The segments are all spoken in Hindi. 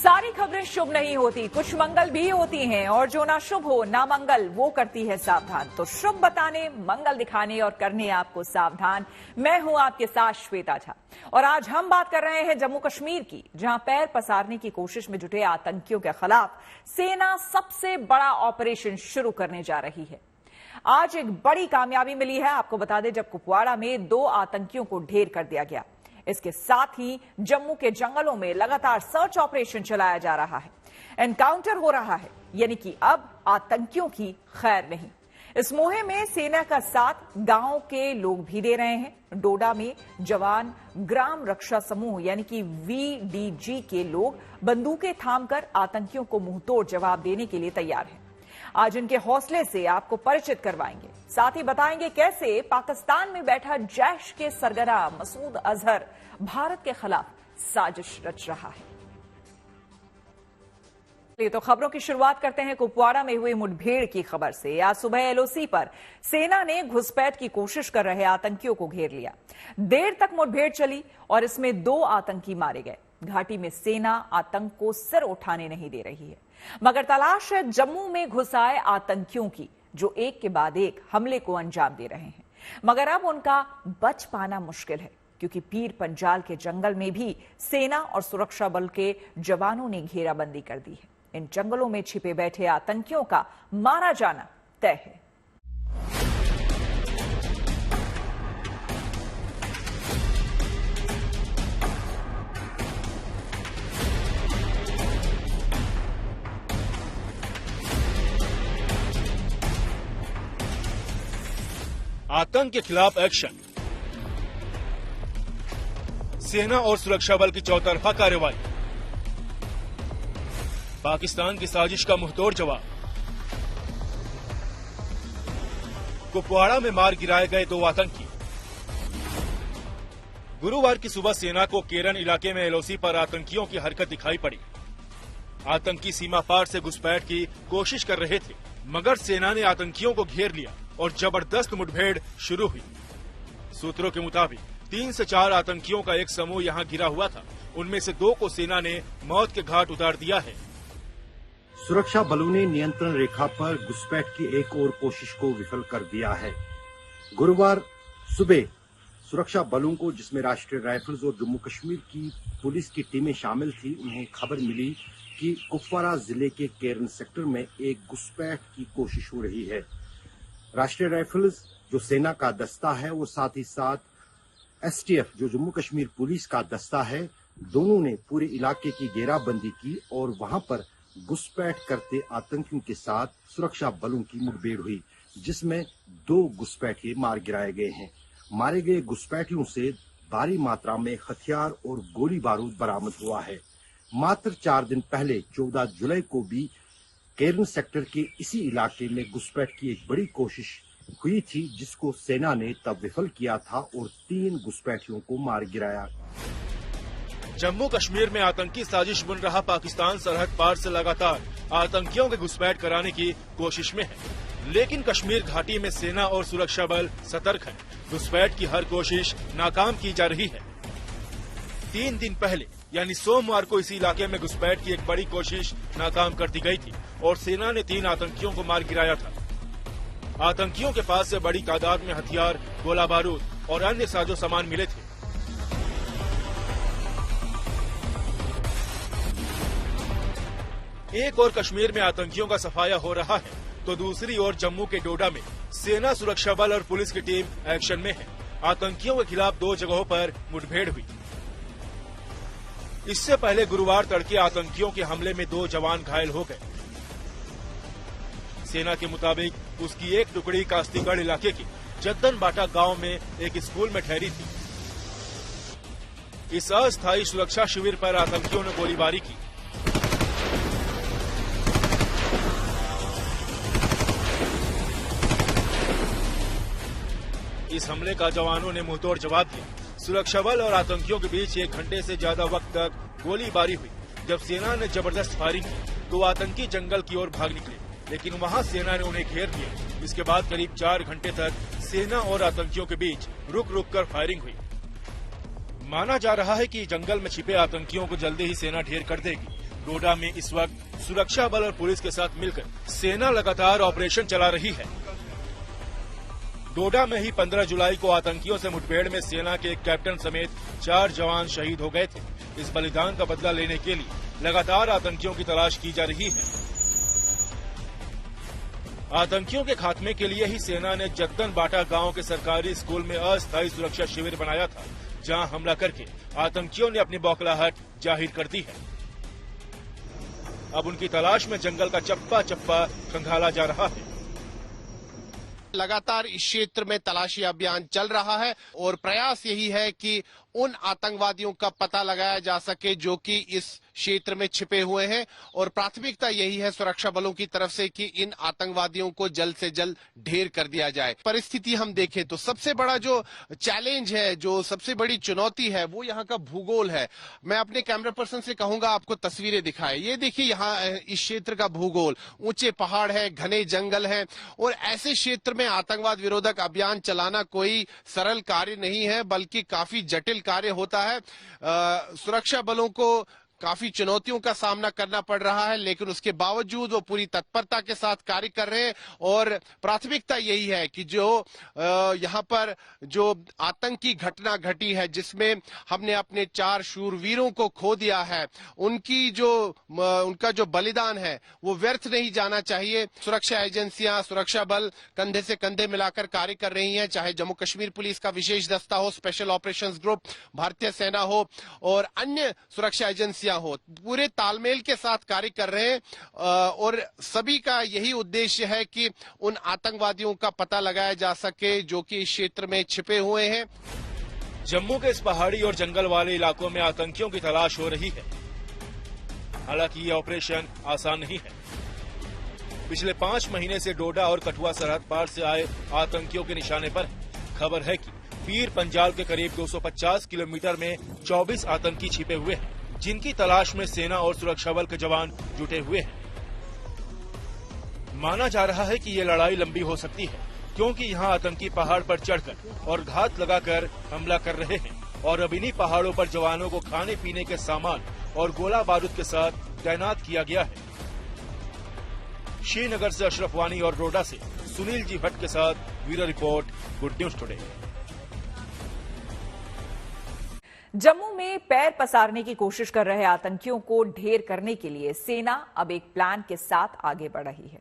सारी खबरें शुभ नहीं होती, कुछ मंगल भी होती हैं और जो ना शुभ हो ना मंगल वो करती है सावधान। तो शुभ बताने, मंगल दिखाने और करने आपको सावधान। मैं हूं आपके साथ श्वेता झा और आज हम बात कर रहे हैं जम्मू कश्मीर की, जहां पैर पसारने की कोशिश में जुटे आतंकियों के खिलाफ सेना सबसे बड़ा ऑपरेशन शुरू करने जा रही है। आज एक बड़ी कामयाबी मिली है, आपको बता दें, जब कुपवाड़ा में 2 आतंकियों को ढेर कर दिया गया। इसके साथ ही जम्मू के जंगलों में लगातार सर्च ऑपरेशन चलाया जा रहा है, एनकाउंटर हो रहा है, यानी कि अब आतंकियों की खैर नहीं। इस मुहिम में सेना का साथ गांव के लोग भी दे रहे हैं। डोडा में जवान ग्राम रक्षा समूह यानी कि VDG के लोग बंदूकें थामकर आतंकियों को मुंहतोड़ जवाब देने के लिए तैयार हैं। आज इनके हौसले से आपको परिचित करवाएंगे, साथ ही बताएंगे कैसे पाकिस्तान में बैठा जैश के सरगना मसूद अजहर भारत के खिलाफ साजिश रच रहा है। तो खबरों की शुरुआत करते हैं कुपवाड़ा में हुई मुठभेड़ की खबर से। आज सुबह LOC पर सेना ने घुसपैठ की कोशिश कर रहे आतंकियों को घेर लिया। देर तक मुठभेड़ चली और इसमें 2 आतंकी मारे गए। घाटी में सेना आतंक को सिर उठाने नहीं दे रही है, मगर तलाश है जम्मू में घुस आए आतंकियों की, जो एक के बाद एक हमले को अंजाम दे रहे हैं। मगर अब उनका बच पाना मुश्किल है, क्योंकि पीर पंजाल के जंगल में भी सेना और सुरक्षा बल के जवानों ने घेराबंदी कर दी है। इन जंगलों में छिपे बैठे आतंकियों का मारा जाना तय है। आतंक के खिलाफ एक्शन, सेना और सुरक्षा बल की चौतरफा कार्रवाई, पाकिस्तान की साजिश का मुंहतोड़ जवाब। कुपवाड़ा में मार गिराए गए 2 आतंकी। गुरुवार की सुबह सेना को केरन इलाके में LOC पर आतंकियों की हरकत दिखाई पड़ी। आतंकी सीमा पार से घुसपैठ की कोशिश कर रहे थे, मगर सेना ने आतंकियों को घेर लिया और जबरदस्त मुठभेड़ शुरू हुई। सूत्रों के मुताबिक 3 से 4 आतंकियों का एक समूह यहां घिरा हुआ था। उनमें से 2 को सेना ने मौत के घाट उतार दिया है। सुरक्षा बलों ने नियंत्रण रेखा पर घुसपैठ की एक और कोशिश को विफल कर दिया है। गुरुवार सुबह सुरक्षा बलों को, जिसमें राष्ट्रीय राइफल्स और जम्मू कश्मीर की पुलिस की टीमें शामिल थी, उन्हें खबर मिली कि कुपवाड़ा जिले के केरन सेक्टर में एक घुसपैठ की कोशिश हो रही है। राष्ट्रीय राइफल्स जो सेना का दस्ता है और साथ ही साथ STF जो जम्मू कश्मीर पुलिस का दस्ता है, दोनों ने पूरे इलाके की घेराबंदी की और वहां पर घुसपैठ करते आतंकियों के साथ सुरक्षा बलों की मुठभेड़ हुई, जिसमें 2 घुसपैठिए मार गिराए गए हैं। मारे गए घुसपैठियों से भारी मात्रा में हथियार और गोली बारूद बरामद हुआ है। मात्र 4 दिन पहले 14 जुलाई को भी केरन सेक्टर के इसी इलाके में घुसपैठ की एक बड़ी कोशिश हुई थी, जिसको सेना ने तब विफल किया था और 3 घुसपैठियों को मार गिराया। जम्मू कश्मीर में आतंकी साजिश बुन रहा पाकिस्तान सरहद पार से लगातार आतंकियों के घुसपैठ कराने की कोशिश में है, लेकिन कश्मीर घाटी में सेना और सुरक्षा बल सतर्क है। घुसपैठ की हर कोशिश नाकाम की जा रही है। 3 दिन पहले यानी सोमवार को इसी इलाके में घुसपैठ की एक बड़ी कोशिश नाकाम कर दी गई थी और सेना ने 3 आतंकियों को मार गिराया था। आतंकियों के पास से बड़ी तादाद में हथियार, गोला बारूद और अन्य साजो सामान मिले थे। एक और कश्मीर में आतंकियों का सफाया हो रहा है, तो दूसरी ओर जम्मू के डोडा में सेना, सुरक्षा बल और पुलिस की टीम एक्शन में है। आतंकियों के खिलाफ 2 जगहों पर मुठभेड़ हुई। इससे पहले गुरुवार तड़के आतंकियों के हमले में 2 जवान घायल हो गए। सेना के मुताबिक उसकी एक टुकड़ी कास्तीगढ़ इलाके के जद्दन बाटा गांव में एक स्कूल में ठहरी थी। इस अस्थायी सुरक्षा शिविर पर आतंकियों ने गोलीबारी की। इस हमले का जवानों ने मुंहतोड़ जवाब दिया। सुरक्षा बल और आतंकियों के बीच 1 घंटे से ज्यादा वक्त तक गोलीबारी हुई। जब सेना ने जबरदस्त फायरिंग की तो आतंकी जंगल की ओर भाग निकले, लेकिन वहां सेना ने उन्हें घेर लिया। इसके बाद करीब 4 घंटे तक सेना और आतंकियों के बीच रुक रुक कर फायरिंग हुई। माना जा रहा है कि जंगल में छिपे आतंकियों को जल्दी ही सेना ढेर कर देगी। डोडा में इस वक्त सुरक्षा बल और पुलिस के साथ मिलकर सेना लगातार ऑपरेशन चला रही है। डोडा में ही 15 जुलाई को आतंकियों से मुठभेड़ में सेना के एक कैप्टन समेत 4 जवान शहीद हो गए थे। इस बलिदान का बदला लेने के लिए लगातार आतंकियों की तलाश की जा रही है। आतंकियों के खात्मे के लिए ही सेना ने जद्दन बाटा गांव के सरकारी स्कूल में अस्थायी सुरक्षा शिविर बनाया था, जहां हमला करके आतंकियों ने अपनी बौखलाहट जाहिर कर दी है। अब उनकी तलाश में जंगल का चप्पा चप्पा खंगाला जा रहा है। लगातार इस क्षेत्र में तलाशी अभियान चल रहा है और प्रयास यही है कि उन आतंकवादियों का पता लगाया जा सके जो कि इस क्षेत्र में छिपे हुए हैं, और प्राथमिकता यही है सुरक्षा बलों की तरफ से कि इन आतंकवादियों को जल्द से जल्द ढेर कर दिया जाए। परिस्थिति हम देखें तो सबसे बड़ा जो चैलेंज है, जो सबसे बड़ी चुनौती है, वो यहाँ का भूगोल है। मैं अपने कैमरा पर्सन से कहूंगा आपको तस्वीरें दिखाएं। ये देखिए यहाँ इस क्षेत्र का भूगोल, ऊंचे पहाड़ है, घने जंगल है, और ऐसे क्षेत्र में आतंकवाद विरोधक अभियान चलाना कोई सरल कार्य नहीं है, बल्कि काफी जटिल कार्य होता है। सुरक्षा बलों को काफी चुनौतियों का सामना करना पड़ रहा है, लेकिन उसके बावजूद वो पूरी तत्परता के साथ कार्य कर रहे हैं। और प्राथमिकता यही है कि जो यहाँ पर जो आतंकी घटना घटी है, जिसमें हमने अपने 4 शूरवीरों को खो दिया है, उनका जो बलिदान है वो व्यर्थ नहीं जाना चाहिए। सुरक्षा एजेंसियां, सुरक्षा बल कंधे से कंधे मिलाकर कार्य कर रही हैं, चाहे जम्मू कश्मीर पुलिस का विशेष दस्ता हो, स्पेशल ऑपरेशंस ग्रुप, भारतीय सेना हो और अन्य सुरक्षा एजेंसियां हो, पूरे तालमेल के साथ कार्य कर रहे हैं। और सभी का यही उद्देश्य है कि उन आतंकवादियों का पता लगाया जा सके जो कि इस क्षेत्र में छिपे हुए हैं। जम्मू के इस पहाड़ी और जंगल वाले इलाकों में आतंकियों की तलाश हो रही है। हालांकि ये ऑपरेशन आसान नहीं है। पिछले 5 महीने से डोडा और कठुआ सरहद पार से आए आतंकियों के निशाने पर खबर है कि पीर पंजाल के करीब 250 किलोमीटर में 24 आतंकी छिपे हुए हैं, जिनकी तलाश में सेना और सुरक्षा बल के जवान जुटे हुए हैं। माना जा रहा है कि ये लड़ाई लंबी हो सकती है, क्योंकि यहाँ आतंकी पहाड़ पर चढ़कर और घात लगाकर हमला कर रहे हैं, और अब इन्हीं पहाड़ों पर जवानों को खाने पीने के सामान और गोला बारूद के साथ तैनात किया गया है। श्रीनगर से अशरफ वानी और डोडा से सुनील जी भट्ट के साथ bureau report, good news today. Jammu में पैर पसारने की कोशिश कर रहे आतंकियों को ढेर करने के लिए सेना अब एक प्लान के साथ आगे बढ़ रही है।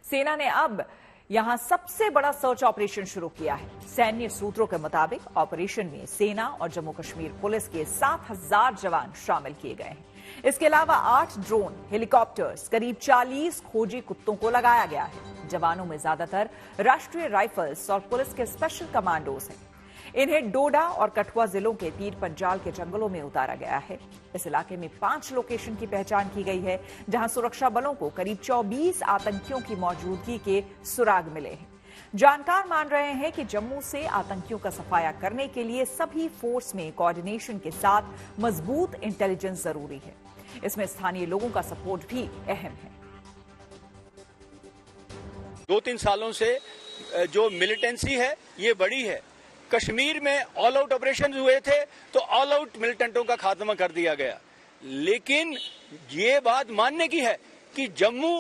सेना ने अब यहां सबसे बड़ा सर्च ऑपरेशन शुरू किया है। सैन्य सूत्रों के मुताबिक ऑपरेशन में सेना और जम्मू कश्मीर पुलिस के 7,000 जवान शामिल किए गए हैं। इसके अलावा 8 ड्रोन, हेलीकॉप्टर्स, करीब 40 खोजी कुत्तों को लगाया गया है। जवानों में ज्यादातर राष्ट्रीय राइफल्स और पुलिस के स्पेशल कमांडोज हैं। इन्हें डोडा और कठुआ जिलों के पीर पंजाल के जंगलों में उतारा गया है। इस इलाके में 5 लोकेशन की पहचान की गई है, जहां सुरक्षा बलों को करीब 24 आतंकियों की मौजूदगी के सुराग मिले हैं। जानकार मान रहे हैं कि जम्मू से आतंकियों का सफाया करने के लिए सभी फोर्स में कोऑर्डिनेशन के साथ मजबूत इंटेलिजेंस जरूरी है। इसमें स्थानीय लोगों का सपोर्ट भी अहम है। 2-3 सालों से जो मिलिटेंसी है ये बड़ी है। कश्मीर में ऑल आउट ऑपरेशन हुए थे तो ऑल आउट मिलिटेंटों का खात्मा कर दिया गया, लेकिन ये बात मानने की है कि जम्मू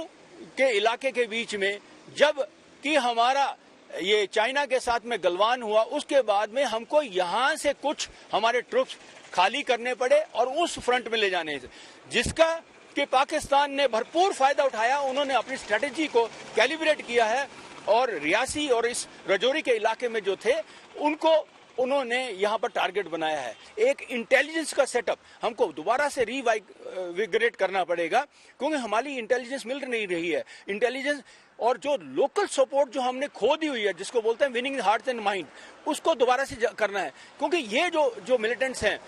के इलाके के बीच में जब कि हमारा ये चाइना के साथ में गलवान हुआ, उसके बाद में हमको यहाँ से कुछ हमारे ट्रुप्स खाली करने पड़े और उस फ्रंट में ले जाने से, जिसका कि पाकिस्तान ने भरपूर फायदा उठाया। उन्होंने अपनी स्ट्रेटेजी को कैलिब्रेट किया है और रियासी और इस रजौरी के इलाके में जो थे उनको उन्होंने यहाँ पर टारगेट बनाया है। एक इंटेलिजेंस का सेटअप हमको दोबारा से रिविगरेट करना पड़ेगा, क्योंकि हमारी इंटेलिजेंस मिल नहीं रही है। इंटेलिजेंस और जो लोकल सपोर्ट जो हमने खो दी हुई है, जिसको बोलते हैं विनिंग हार्ट्स एंड माइंड, उसको दोबारा से करना है। क्योंकि ये जो मिलिटेंट्स हैं,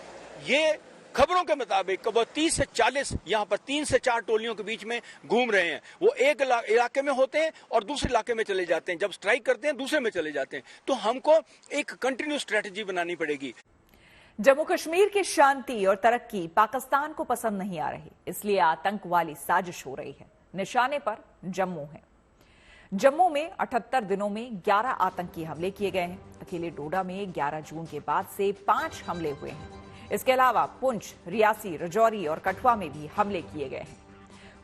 ये खबरों के मुताबिक वो 30 से 40 यहाँ पर 3 से 4 टोलियों के बीच में घूम रहे हैं। वो एक इलाके में होते हैं और दूसरे इलाके में चले जाते हैं, जब स्ट्राइक करते हैं दूसरे में चले जाते हैं। तो हमको एक कंटिन्यूस स्ट्रेटेजी बनानी पड़ेगी। जम्मू कश्मीर की शांति और तरक्की पाकिस्तान को पसंद नहीं आ रही, इसलिए आतंक वाली साजिश हो रही है। निशाने पर जम्मू है। जम्मू में 78 दिनों में 11 आतंकी हमले किए गए हैं। अकेले डोडा में 11 जून के बाद से 5 हमले हुए हैं। इसके अलावा पुंछ, रियासी, राजौरी और कठुआ में भी हमले किए गए हैं।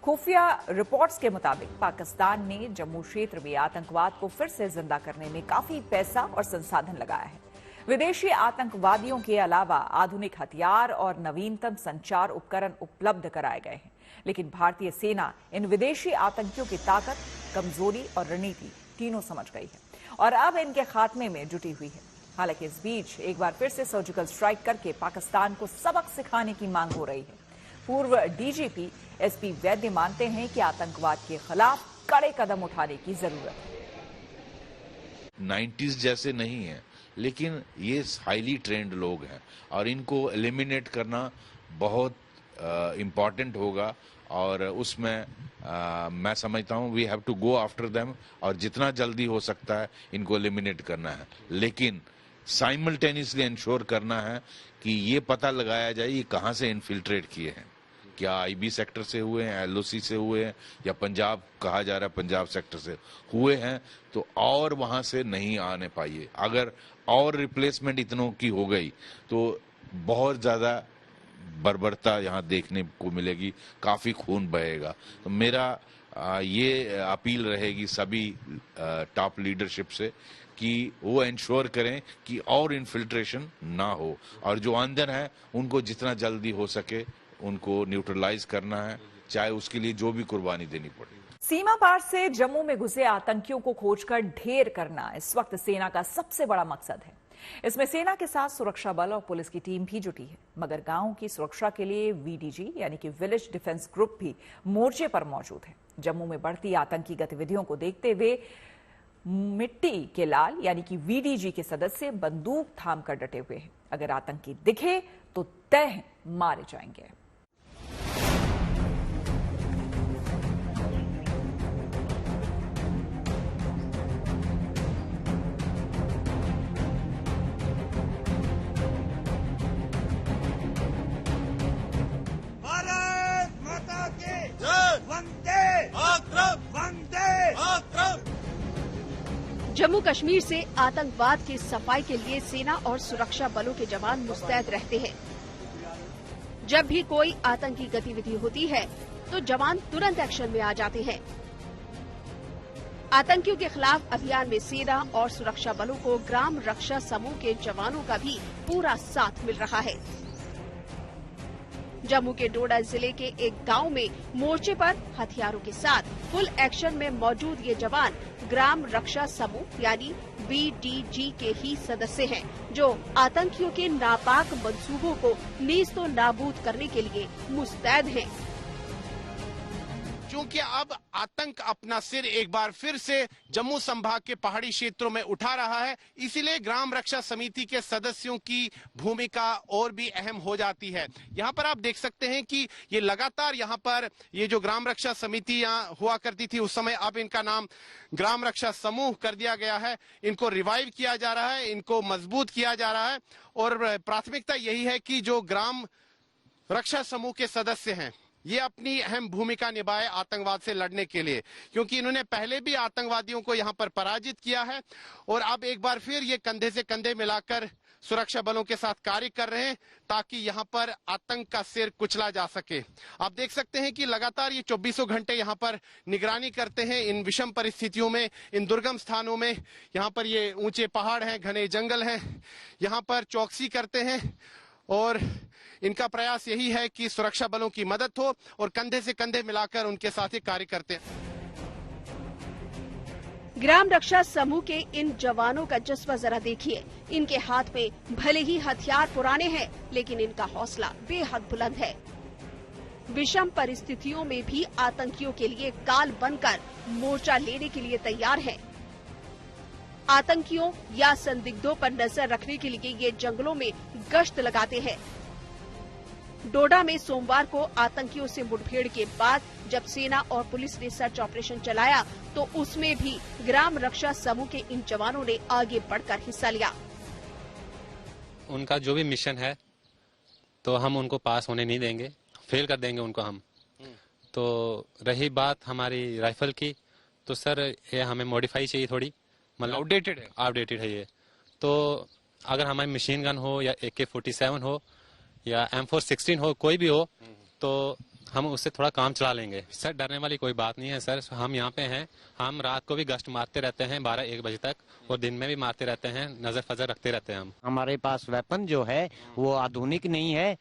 खुफिया रिपोर्ट्स के मुताबिक पाकिस्तान ने जम्मू क्षेत्र में आतंकवाद को फिर से जिंदा करने में काफी पैसा और संसाधन लगाया है। विदेशी आतंकवादियों के अलावा आधुनिक हथियार और नवीनतम संचार उपकरण उपलब्ध कराए गए हैं, लेकिन भारतीय सेना इन विदेशी आतंकियों की ताकत, कमजोरी और रणनीति तीनों समझ गई है और अब इनके खात्मे में जुटी हुई है। हालांकि इस बीच एक बार फिर से सर्जिकल स्ट्राइक करके पाकिस्तान को सबक सिखाने की मांग हो रही है। पूर्व डीजीपी एसपी वैद्य मानते हैं कि आतंकवाद के खिलाफ कड़े कदम उठाने की जरूरत है। 90s जैसे नहीं है, लेकिन ये हाईली ट्रेंड लोग हैं और इनको एलिमिनेट करना बहुत इम्पॉर्टेंट होगा और उसमें मैं समझता हूँ we have to go after them और जितना जल्दी हो सकता है इनको एलिमिनेट करना है, लेकिन साइमल्टेनियसली इंश्योर करना है कि ये पता लगाया जाए ये कहाँ से इन्फिल्ट्रेट किए हैं, क्या आईबी सेक्टर से हुए हैं, एलओसी से हुए हैं या पंजाब कहा जा रहा है पंजाब सेक्टर से हुए हैं, तो और वहां से नहीं आने पाइए। अगर और रिप्लेसमेंट इतनों की हो गई तो बहुत ज्यादा बर्बरता यहाँ देखने को मिलेगी, काफी खून बहेगा। तो मेरा ये अपील रहेगी सभी टॉप लीडरशिप से कि वो इंश्योर करें कि और इन्फिल्ट्रेशन ना हो और जो अंदर है उनको जितना जल्दी हो सके उनको न्यूट्रलाइज करना है, चाहे उसके लिए जो भी कुर्बानी देनी पड़े। सीमा पार से जम्मू में घुसे आतंकियों को खोजकर ढेर करना इस वक्त सेना का सबसे बड़ा मकसद है। इसमें सेना के साथ सुरक्षा बल और पुलिस की टीम भी जुटी है, मगर गांवों की सुरक्षा के लिए वीडीजी यानी कि विलेज डिफेंस ग्रुप भी मोर्चे पर मौजूद है। जम्मू में बढ़ती आतंकी गतिविधियों को देखते हुए मिट्टी के लाल यानी कि वीडीजी के सदस्य बंदूक थाम कर डटे हुए हैं। अगर आतंकी दिखे तो तय मारे जाएंगे। जम्मू कश्मीर से आतंकवाद की सफाई के लिए सेना और सुरक्षा बलों के जवान मुस्तैद रहते हैं। जब भी कोई आतंकी गतिविधि होती है तो जवान तुरंत एक्शन में आ जाते हैं। आतंकियों के खिलाफ अभियान में सेना और सुरक्षा बलों को ग्राम रक्षा समूह के जवानों का भी पूरा साथ मिल रहा है। जम्मू के डोडा जिले के एक गांव में मोर्चे पर हथियारों के साथ फुल एक्शन में मौजूद ये जवान ग्राम रक्षा समूह यानी बीडीजी के ही सदस्य हैं, जो आतंकियों के नापाक मंसूबों को नीस्तो नाबूद करने के लिए मुस्तैद हैं। क्योंकि अब आतंक अपना सिर एक बार फिर से जम्मू संभाग के पहाड़ी क्षेत्रों में उठा रहा है, इसीलिए ग्राम रक्षा समिति के सदस्यों की भूमिका और भी अहम हो जाती है। यहाँ पर आप देख सकते हैं कि ये लगातार यहाँ पर ये जो ग्राम रक्षा समिति यहाँ हुआ करती थी उस समय, अब इनका नाम ग्राम रक्षा समूह कर दिया गया है। इनको रिवाइव किया जा रहा है, इनको मजबूत किया जा रहा है और प्राथमिकता यही है कि जो ग्राम रक्षा समूह के सदस्य हैं ये अपनी अहम भूमिका निभाए आतंकवाद से लड़ने के लिए, क्योंकि इन्होंने पहले भी आतंकवादियों को यहाँ पर पराजित किया है और अब एक बार फिर ये कंधे से कंधे मिलाकर सुरक्षा बलों के साथ कार्य कर रहे हैं ताकि यहाँ पर आतंक का सिर कुचला जा सके। आप देख सकते हैं कि लगातार ये 24 घंटे यहाँ पर निगरानी करते हैं इन विषम परिस्थितियों में, इन दुर्गम स्थानों में। यहाँ पर ये ऊंचे पहाड़ हैं, घने जंगल हैं, यहाँ पर चौकसी करते हैं और इनका प्रयास यही है कि सुरक्षा बलों की मदद हो और कंधे से कंधे मिलाकर उनके साथ ही कार्य करते हैं। ग्राम रक्षा समूह के इन जवानों का जज्बा जरा देखिए। इनके हाथ में भले ही हथियार पुराने हैं, लेकिन इनका हौसला बेहद बुलंद है। विषम परिस्थितियों में भी आतंकियों के लिए काल बनकर मोर्चा लेने के लिए तैयार है। आतंकियों या संदिग्धों पर नजर रखने के लिए ये जंगलों में गश्त लगाते हैं। डोडा में सोमवार को आतंकियों से मुठभेड़ के बाद जब सेना और पुलिस ने सर्च ऑपरेशन चलाया तो उसमें भी ग्राम रक्षा समूह के इन जवानों ने आगे बढ़कर हिस्सा लिया। उनका जो भी मिशन है तो हम उनको पास होने नहीं देंगे, फेल कर देंगे उनको हम। तो रही बात हमारी राइफल की, तो सर ये हमें मॉडिफाई चाहिए थोड़ी, मतलब आउटडेटेड है ये। तो अगर हमारी मशीन गन हो या AK-47 हो या M416 हो, कोई भी हो, तो हम उससे थोड़ा काम चला लेंगे सर। डरने वाली कोई बात नहीं है सर। हम यहाँ पे हैं, हम रात को भी गश्त मारते रहते हैं 12-1 बजे तक, और दिन में भी मारते रहते हैं, नजर फजर रखते रहते हैं हम। हमारे पास वेपन जो है वो आधुनिक नहीं है,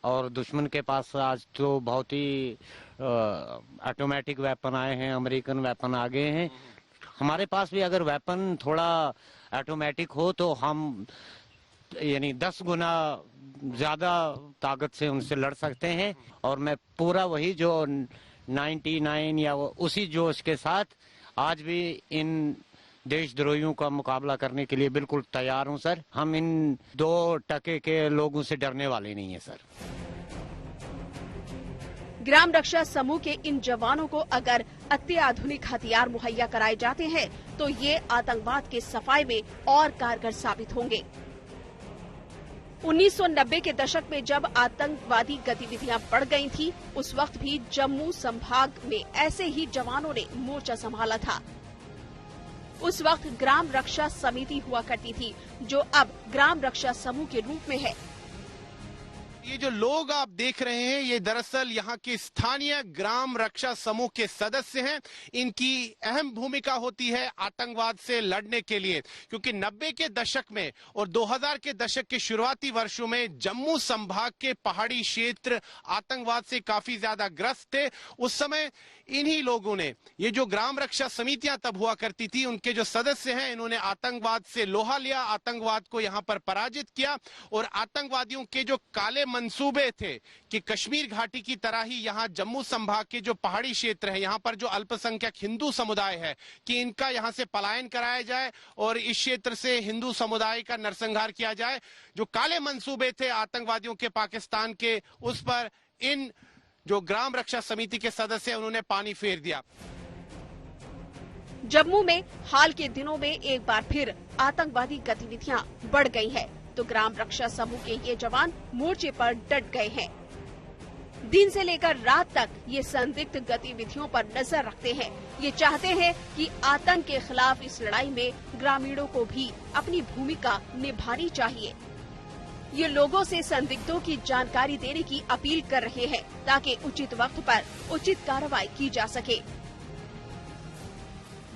और दुश्मन के पास आज तो बहुत ही ऑटोमेटिक वेपन आए हैं, अमेरिकन वेपन आ गए हैं। हमारे पास भी अगर वेपन थोड़ा ऑटोमेटिक हो तो हम यानी 10 गुना ज्यादा ताकत से उनसे लड़ सकते हैं। और मैं पूरा वही जो 99 या उसी जोश के साथ आज भी इन देशद्रोहियों का मुकाबला करने के लिए बिल्कुल तैयार हूं सर। हम इन 2% के लोगों से डरने वाले नहीं है सर। ग्राम रक्षा समूह के इन जवानों को अगर अत्याधुनिक हथियार मुहैया कराए जाते हैं तो ये आतंकवाद के सफाई में और कारगर साबित होंगे। 1990 के दशक में जब आतंकवादी गतिविधियां बढ़ गई थी, उस वक्त भी जम्मू संभाग में ऐसे ही जवानों ने मोर्चा संभाला था। उस वक्त ग्राम रक्षा समिति हुआ करती थी, जो अब ग्राम रक्षा समूह के रूप में है। ये जो लोग आप देख रहे हैं, ये दरअसल यहाँ के स्थानीय ग्राम रक्षा समूह के सदस्य हैं। इनकी अहम भूमिका होती है आतंकवाद से लड़ने के लिए, क्योंकि 90 के दशक में और 2000 के दशक के शुरुआती वर्षों में जम्मू संभाग के पहाड़ी क्षेत्र आतंकवाद से काफी ज्यादा ग्रस्त थे। उस समय इन्हीं लोगों ने, ये जो ग्राम रक्षा समितियां तब हुआ करती थी, उनके जो सदस्य हैं, इन्होंने आतंकवाद से लोहा लिया, आतंकवाद को यहाँ पर पराजित किया। और आतंकवादियों के जो काले मंसूबे थे कि कश्मीर घाटी की तरह ही यहाँ जम्मू संभाग के जो पहाड़ी क्षेत्र है, यहाँ पर जो अल्पसंख्यक हिंदू समुदाय है, कि इनका यहाँ से पलायन कराया जाए और इस क्षेत्र से हिंदू समुदाय का नरसंहार किया जाए। जो काले मंसूबे थे आतंकवादियों के पाकिस्तान के, उस पर इन जो ग्राम रक्षा समिति के सदस्य उन्होंने पानी फेर दिया। जम्मू में हाल के दिनों में एक बार फिर आतंकवादी गतिविधियां बढ़ गई है, तो ग्राम रक्षा समूह के ये जवान मोर्चे पर डट गए हैं। दिन से लेकर रात तक ये संदिग्ध गतिविधियों पर नजर रखते हैं। ये चाहते हैं कि आतंक के खिलाफ इस लड़ाई में ग्रामीणों को भी अपनी भूमिका निभानी चाहिए। ये लोगों से संदिग्धों की जानकारी देने की अपील कर रहे हैं, ताकि उचित वक्त पर उचित कार्रवाई की जा सके।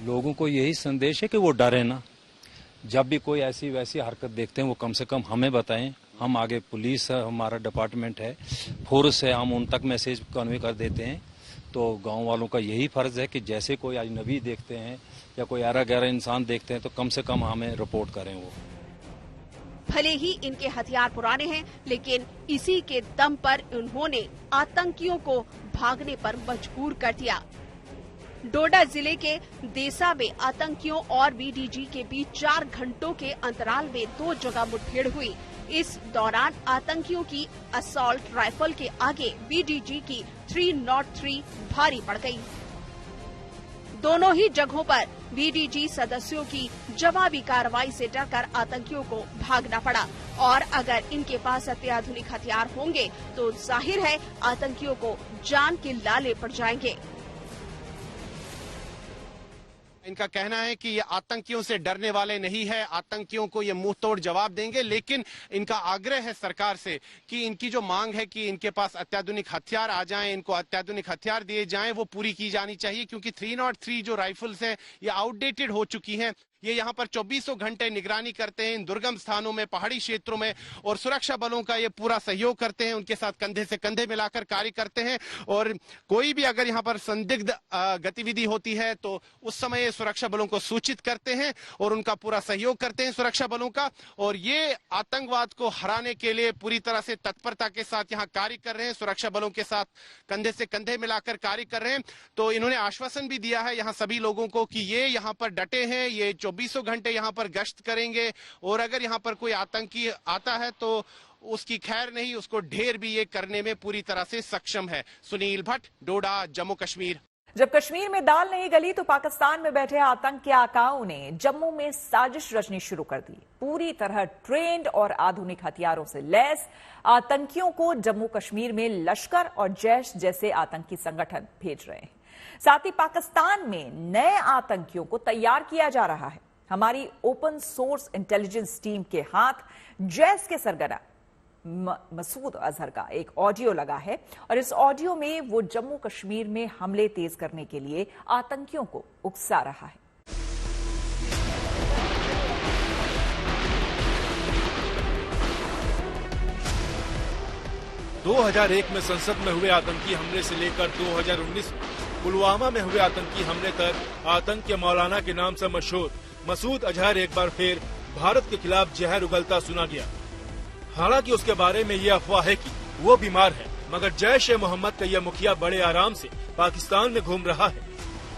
लोगों को यही संदेश है कि वो डरे ना। जब भी कोई ऐसी वैसी हरकत देखते हैं, वो कम से कम हमें बताएं। हम आगे पुलिस है, हमारा डिपार्टमेंट है, फोर्स है, हम उन तक मैसेज कन्वे कर देते हैं। तो गांव वालों का यही फर्ज है कि जैसे कोई अजनबी देखते हैं या कोई ऐरा गैरा इंसान देखते हैं, तो कम से कम हमें रिपोर्ट करें। वो भले ही इनके हथियार पुराने हैं, लेकिन इसी के दम पर उन्होंने आतंकियों को भागने पर मजबूर कर दिया। डोडा जिले के देसा में आतंकियों और बीडीजी के बीच 4 घंटों के अंतराल में 2 जगह मुठभेड़ हुई। इस दौरान आतंकियों की असॉल्ट राइफल के आगे बीडीजी की 303 भारी पड़ गई। दोनों ही जगहों पर बीडीजी सदस्यों की जवाबी कार्रवाई से डरकर आतंकियों को भागना पड़ा। और अगर इनके पास अत्याधुनिक हथियार होंगे तो जाहिर है आतंकियों को जान के लाले पड़ जाएंगे। इनका कहना है कि ये आतंकियों से डरने वाले नहीं है, आतंकियों को ये मुंह तोड़ जवाब देंगे। लेकिन इनका आग्रह है सरकार से कि इनकी जो मांग है कि इनके पास अत्याधुनिक हथियार आ जाएं, इनको अत्याधुनिक हथियार दिए जाएं, वो पूरी की जानी चाहिए। क्योंकि 303 जो राइफल्स हैं, ये आउटडेटेड हो चुकी हैं। ये यहाँ पर 24 घंटे निगरानी करते हैं इन दुर्गम स्थानों में, पहाड़ी क्षेत्रों में, और सुरक्षा बलों का ये पूरा सहयोग करते हैं, उनके साथ कंधे से कंधे मिलाकर कार्य करते हैं। और कोई भी अगर यहाँ पर संदिग्ध गतिविधि होती है तो उस समय ये सुरक्षा बलों को सूचित करते हैं और उनका पूरा सहयोग करते हैं सुरक्षा बलों का। और ये आतंकवाद को हराने के लिए पूरी तरह से तत्परता के साथ यहाँ कार्य कर रहे हैं, सुरक्षा बलों के साथ कंधे से कंधे मिलाकर कार्य कर रहे हैं। तो इन्होंने आश्वासन भी दिया है यहाँ सभी लोगों को कि ये यहाँ पर डटे हैं, ये 24 घंटे यहाँ पर गश्त करेंगे, और अगर यहाँ पर कोई आतंकी आता है तो उसकी खैर नहीं, उसको ढेर भी ये करने में पूरी तरह से सक्षम है। सुनील भट्ट, डोडा, जम्मू कश्मीर। जब कश्मीर में दाल नहीं गली तो पाकिस्तान में बैठे आतंक के आकाओं ने जम्मू में साजिश रचनी शुरू कर दी। पूरी तरह ट्रेंड और आधुनिक हथियारों से लैस आतंकियों को जम्मू कश्मीर में लश्कर और जैश जैसे आतंकी संगठन भेज रहे हैं। साथ ही पाकिस्तान में नए आतंकियों को तैयार किया जा रहा है। हमारी ओपन सोर्स इंटेलिजेंस टीम के हाथ जैश के सरगना मसूद अजहर का एक ऑडियो लगा है और इस ऑडियो में वो जम्मू कश्मीर में हमले तेज करने के लिए आतंकियों को उकसा रहा है। दो 2001 में संसद में हुए आतंकी हमले से लेकर 2019 में पुलवामा में हुए आतंकी हमले तक आतंक के मौलाना के नाम से मशहूर मसूद अजहर एक बार फिर भारत के खिलाफ जहर उगलता सुना गया। हालांकि उसके बारे में ये अफवाह है कि वो बीमार है, मगर जैश ए मोहम्मद का यह मुखिया बड़े आराम से पाकिस्तान में घूम रहा है,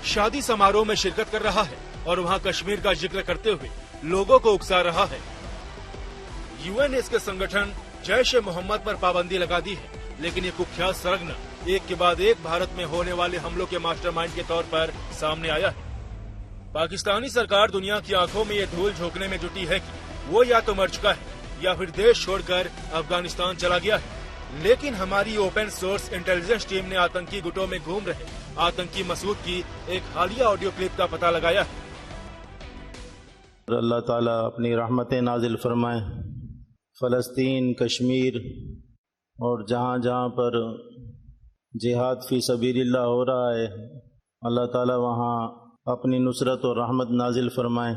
शादी समारोह में शिरकत कर रहा है और वहाँ कश्मीर का जिक्र करते हुए लोगों को उकसा रहा है। यूएन ने इसके संगठन जैश ए मोहम्मद पर पाबंदी लगा दी है, लेकिन ये कुख्यात सरगना एक के बाद एक भारत में होने वाले हमलों के मास्टरमाइंड के तौर पर सामने आया है। पाकिस्तानी सरकार दुनिया की आंखों में ये धूल झोंकने में जुटी है कि वो या तो मर चुका है या फिर देश छोड़कर अफगानिस्तान चला गया है। लेकिन हमारी ओपन सोर्स इंटेलिजेंस टीम ने आतंकी गुटों में घूम रहे आतंकी मसूद की एक हालिया ऑडियो क्लिप का पता लगाया है। अल्लाह ताला अपनी रहमतें नाजिल फरमाए। फ़लस्तीन, कश्मीर और जहाँ जहाँ पर जिहाद फ़ी सबीलिल्लाह हो रहा है, अल्लाह ताला वहाँ अपनी नुसरत और रहमत नाजिल फरमाए।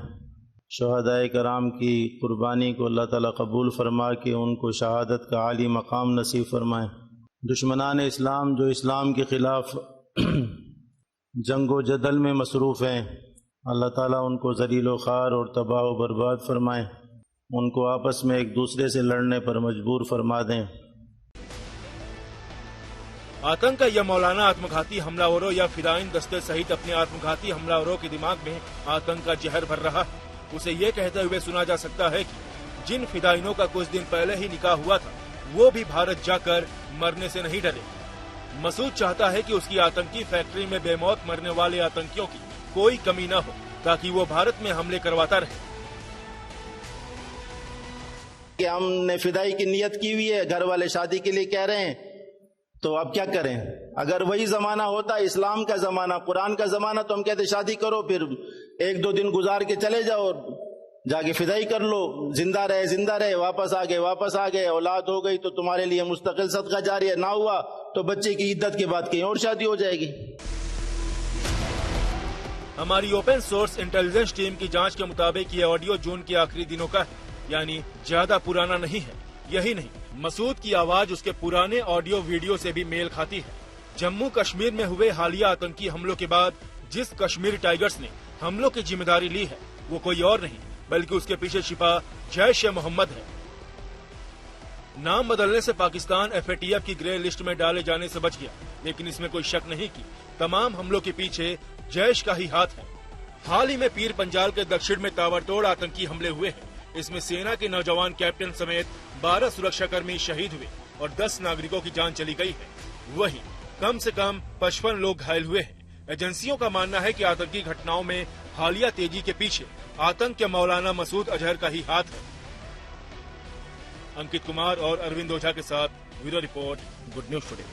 शहदाए कराम की कुर्बानी को अल्लाह ताला कबूल फरमा के उनको शहादत का आली मकाम नसीब फरमाए। दुश्मनान इस्लाम जो इस्लाम के ख़िलाफ़ जंगो जदल में मसरूफ़ हैं, अल्लाह ताला उनको ज़लील ख़ार और तबाह व बर्बाद फरमाए, उनको आपस में एक दूसरे से लड़ने पर मजबूर फरमा दें। आतंक का यह मौलाना आत्मघाती हमलावरों या फिदाइन दस्ते सहित अपने आत्मघाती हमलावरों के दिमाग में आतंक का जहर भर रहा है। उसे ये कहते हुए सुना जा सकता है कि जिन फिदाइनों का कुछ दिन पहले ही निकाह हुआ था वो भी भारत जाकर मरने से नहीं डरे। मसूद चाहता है कि उसकी आतंकी फैक्ट्री में बेमौत मरने वाले आतंकियों की कोई कमी न हो, ताकि वो भारत में हमले करवाता रहे। कि हमने फिदाई की नियत की हुई है, घर वाले शादी के लिए कह रहे हैं, तो अब क्या करें? अगर वही जमाना होता, इस्लाम का जमाना, कुरान का जमाना, तो हम कहते शादी करो, फिर एक दो दिन गुजार के चले जाओ, जाके फिदाई कर लो, जिंदा रहे, वापस आ गए, औलाद हो गई तो तुम्हारे लिए मुस्तकिल सदका जारी है, ना हुआ तो बच्चे की इद्दत के बाद कहीं और शादी हो जाएगी। हमारी ओपन सोर्स इंटेलिजेंस टीम की जांच के मुताबिक ये ऑडियो जून के आखिरी दिनों का है, यानी ज्यादा पुराना नहीं है। यही नहीं, मसूद की आवाज उसके पुराने ऑडियो वीडियो से भी मेल खाती है। जम्मू कश्मीर में हुए हालिया आतंकी हमलों के बाद जिस कश्मीर टाइगर्स ने हमलों की जिम्मेदारी ली है वो कोई और नहीं बल्कि उसके पीछे छिपा जैश ए मोहम्मद है। नाम बदलने से पाकिस्तान FATF की ग्रे लिस्ट में डाले जाने से बच गया, लेकिन इसमें कोई शक नहीं कि तमाम हमलों के पीछे जैश का ही हाथ है। हाल ही में पीर पंजाल के दक्षिण में ताबड़तोड़ आतंकी हमले हुए हैं। इसमें सेना के नौजवान कैप्टन समेत 12 सुरक्षाकर्मी शहीद हुए और 10 नागरिकों की जान चली गई है। वहीं कम से कम 55 लोग घायल हुए हैं। एजेंसियों का मानना है कि आतंकी घटनाओं में हालिया तेजी के पीछे आतंक के मौलाना मसूद अजहर का ही हाथ है। अंकित कुमार और अरविंद ओझा के साथ bureau report, good news today.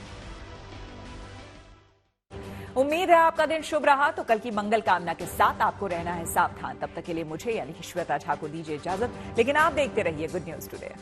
उम्मीद है आपका दिन शुभ रहा। तो कल की मंगल कामना के साथ आपको रहना है सावधान। तब तक के लिए मुझे यानी श्वेता झा को दीजिए इजाजत, लेकिन आप देखते रहिए गुड न्यूज टुडे।